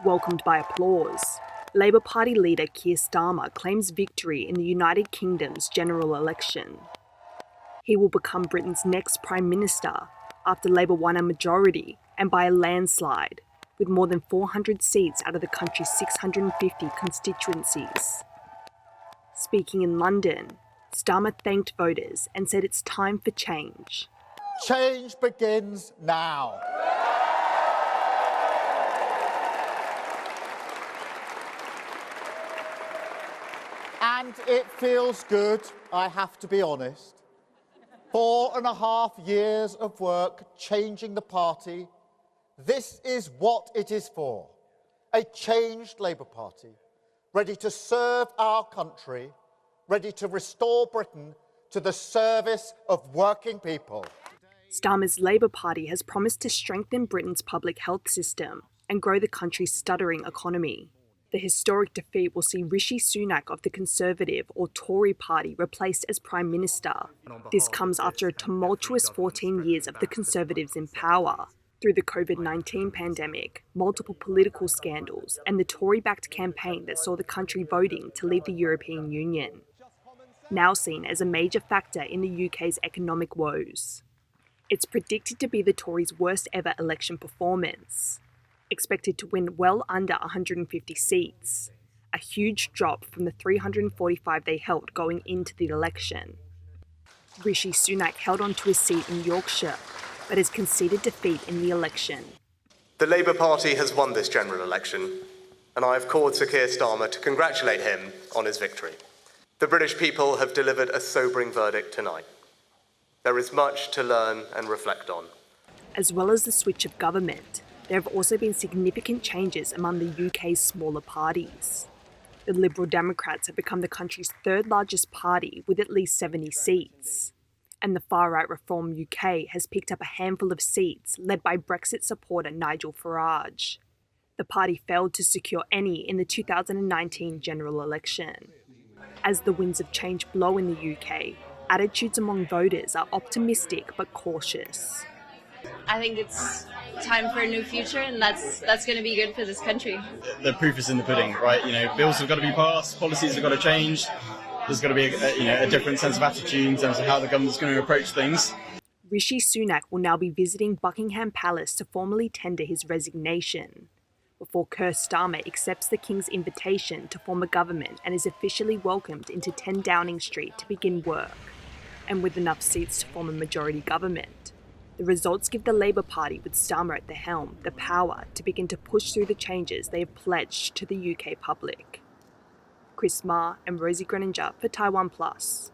Welcomed by applause, Labour Party leader Keir Starmer claims victory in the United Kingdom's general election. He will become Britain's next Prime Minister after Labour won a majority and by a landslide, with more than 400 seats out of the country's 650 constituencies. Speaking in London, Starmer thanked voters and said it's time for change. Change begins now. And it feels good, I have to be honest. 4.5 years of work changing the party. This is what it is for. A changed Labour Party, ready to serve our country, ready to restore Britain to the service of working people. Starmer's Labour Party has promised to strengthen Britain's public health system and grow the country's stuttering economy. The historic defeat will see Rishi Sunak of the Conservative or Tory party replaced as Prime Minister. This comes after a tumultuous 14 years of the Conservatives in power. Through the COVID-19 pandemic, multiple political scandals, and the Tory-backed campaign that saw the country voting to leave the European Union. Now seen as a major factor in the UK's economic woes. It's predicted to be the Tories' worst ever election performance, expected to win well under 150 seats, a huge drop from the 345 they held going into the election. Rishi Sunak held on to his seat in Yorkshire, but has conceded defeat in the election. The Labour Party has won this general election, and I have called Sir Keir Starmer to congratulate him on his victory. The British people have delivered a sobering verdict tonight. There is much to learn and reflect on. As well as the switch of government, there have also been significant changes among the UK's smaller parties. The Liberal Democrats have become the country's third largest party with at least 70 seats. And the far-right Reform UK has picked up a handful of seats led by Brexit supporter Nigel Farage. The party failed to secure any in the 2019 general election. As the winds of change blow in the UK, attitudes among voters are optimistic but cautious. I think it's time for a new future, and that's going to be good for this country. The proof is in the pudding, right? Bills have got to be passed, policies have got to change. There's got to be a different sense of attitude in terms of how the government's going to approach things. Rishi Sunak will now be visiting Buckingham Palace to formally tender his resignation, before Keir Starmer accepts the King's invitation to form a government and is officially welcomed into 10 Downing Street to begin work. And with enough seats to form a majority government, the results give the Labour Party with Starmer at the helm the power to begin to push through the changes they have pledged to the UK public. Kris and Rosie Grenenger for TaiwanPlus.